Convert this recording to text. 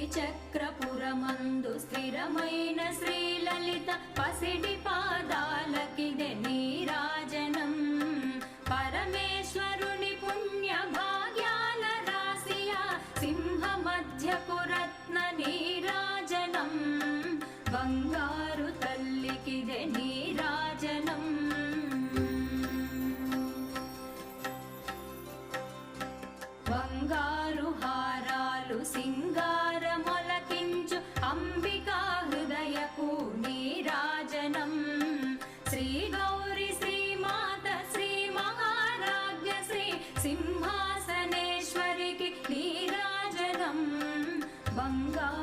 చక్రపురమందు స్థిరమైన శ్రీలలిత పసిడి పాదాలకిదే నీరాజనం పరమేశ్వరుని పుణ్య భాగ్యాల రాశియా సింహ మధ్యపు రత్న నీరాజనం బంగారు తల్లికిదే నీరాజనం బంగారు హారాలు సింగారమొలకించు అంబికా హృదయకు నీరాజనం శ్రీ గౌరి శ్రీమాత శ్రీ మహారాజ్ఞ శ్రీ సింహాసనేశ్వరికి నీరాజనం బంగారు